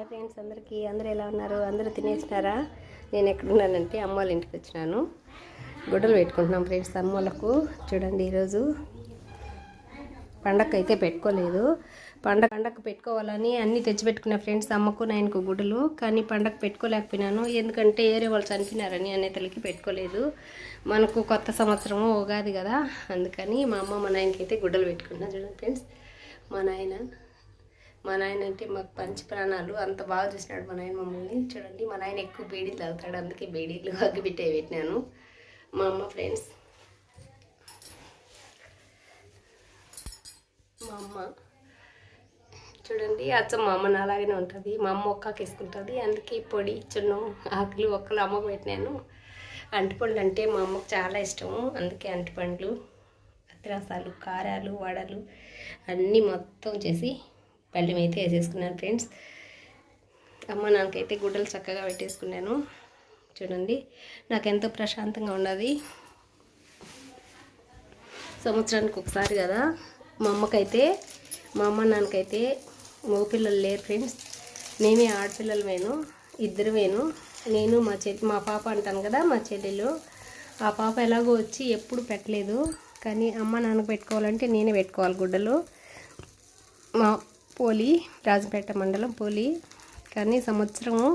Hi friends, అందరూ ఎలా ఉన్నారు? అందరూ తినేసినారా? నేను ఎక్కడున్నానంటే అమ్మ వాళ్ళ ఇంటికి వచ్చినాను. గుడ్డలు పెట్టుకుంటున్నాం ఫ్రెండ్స్ అమ్మలకు. చూడండి, ఈరోజు పండగ అయితే పెట్టుకోలేదు. పండగకు పెట్టుకోవాలని అన్నీ తెచ్చిపెట్టుకున్నా ఫ్రెండ్స్, అమ్మకు నాయనకు గుడ్డలు. కానీ పండగ పెట్టుకోలేకపోయినాను, ఎందుకంటే ఏరే వాళ్ళు చనిపోయినారని అనేతలకి పెట్టుకోలేదు. మనకు కొత్త సంవత్సరము ఉగాది కదా, అందుకని మా అమ్మ మా నాయనకి అయితే గుడ్డలు పెట్టుకున్నా. చూడండి ఫ్రెండ్స్, మా నాయన అంటే మాకు పంచి ప్రాణాలు. అంత బాగా చూసినాడు మా నాయన మమ్మల్ని. చూడండి, మా నాయన ఎక్కువ బేడీలు తాగుతాడు, అందుకే బేడీలు అగ్గిపెట్టే పెట్టినాను. మా అమ్మ ఫ్రెండ్స్, మా అమ్మ చూడండి, అచ్చం మా అమ్మ అలాగనే ఉంటుంది. మా అమ్మ ఒక్కకి వేసుకుంటుంది, అందుకే పొడి చున్నం ఆకులు ఒక్కలు అమ్మకు పెట్టినాను. అంటిపండ్లు అంటే మా అమ్మకు చాలా ఇష్టము, అందుకే అంటిపండ్లు, అత్తిరసాలు, కారాలు, వడలు అన్నీ మొత్తం చేసి పళ్ళెం అయితే వేసేసుకున్నాను ఫ్రెండ్స్. అమ్మ నాకైతే గుడ్డలు చక్కగా పెట్టేసుకున్నాను. చూడండి, నాకు ఎంతో ప్రశాంతంగా ఉన్నది. సంవత్సరానికి ఒకసారి కదా. మా అమ్మ నాన్నకైతే మగపిల్లలు లేరు ఫ్రెండ్స్, మేమే ఆడపిల్లలమేను, ఇద్దరమేను. నేను మా పాప అంటాను కదా, మా చెల్లెలు. ఆ పాప ఎలాగో వచ్చి ఎప్పుడు పెట్టలేదు, కానీ అమ్మ నాన్నకు పెట్టుకోవాలంటే నేనే పెట్టుకోవాలి గుడ్డలు. మా పోలి, రాజంపేట మండలం పోలి. కానీ సంవత్సరము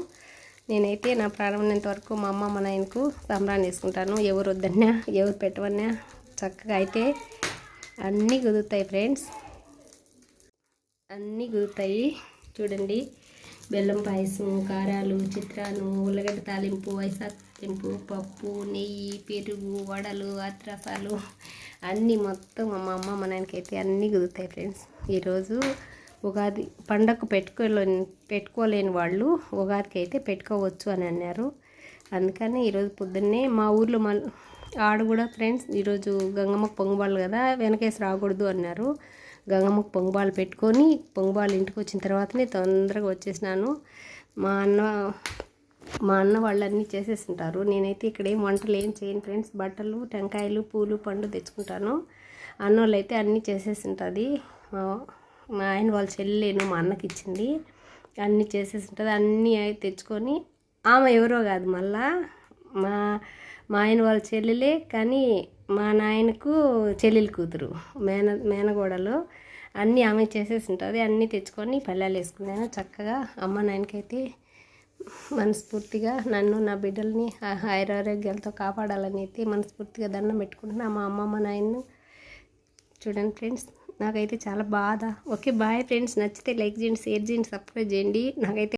నేనైతే నా ప్రాణం ఉన్నంత వరకు మా అమ్మ మా నాయనకు సంబరాన్ని వేసుకుంటాను. ఎవరు వద్దన్నా, ఎవరు పెట్టవన్నా చక్కగా అయితే అన్నీ కుదురుతాయి ఫ్రెండ్స్, అన్నీ కుదురుతాయి. చూడండి, బెల్లం పాయసం, కారాలు, చిత్రాలు, ఉల్లగడ్డ తాలింపు, వైశాఖ తాలింపు, పప్పు, నెయ్యి, పెరుగు, వడలు, అత్రసాలు అన్నీ మొత్తం మా అమ్మ మా నాయనకైతే అన్నీ కుదురుతాయి ఫ్రెండ్స్. ఈరోజు ఉగాది పండగకు పెట్టుకోలేని వాళ్ళు ఉగాదికి అయితే పెట్టుకోవచ్చు అని అన్నారు. అందుకని ఈరోజు పొద్దున్నే మా ఊర్లో ఆడ కూడా ఫ్రెండ్స్ ఈరోజు గంగమ్మకు పొంగుబాలు కదా, వెనకేసి రాకూడదు అన్నారు. గంగమ్మకు పొంగుబాలు పెట్టుకొని పొంగుబాలు ఇంటికి వచ్చిన తర్వాతనే తొందరగా వచ్చేసినాను. మా అన్న వాళ్ళన్నీ చేసేసింటారు. నేనైతే ఇక్కడ వంటలు ఏం చేయను ఫ్రెండ్స్. బట్టలు, టెంకాయలు, పూలు, పండు తెచ్చుకుంటాను. అన్నోళ్ళు అయితే అన్నీ చేసేసింటుంది. మా ఆయన వాళ్ళ చెల్లెను మా అన్నకి ఇచ్చింది, అన్నీ చేసేసి ఉంటుంది. అన్నీ తెచ్చుకొని, ఆమె ఎవరో కాదు, మళ్ళా మా ఆయన వాళ్ళ చెల్లెలే, కానీ మా నాయనకు చెల్లెలు కూతురు, మేనగోడలు. అన్నీ ఆమె చేసేసి ఉంటుంది. అన్నీ తెచ్చుకొని పళ్ళాలు వేసుకున్నాను చక్కగా. అమ్మ నాయనకైతే మనస్ఫూర్తిగా నన్ను నా బిడ్డల్ని ఆరోగ్యాలతో కాపాడాలని అయితే మనస్ఫూర్తిగా దండం పెట్టుకుంటున్నా మా అమ్మ మా నాయన్ను. చూడండి ఫ్రెండ్స్, నాకైతే చాలా బాధ. Okay, bye friends. నచ్చితే లైక్ చేయండి, షేర్ చేయండి, సబ్స్క్రైబ్ చేయండి. నాకైతే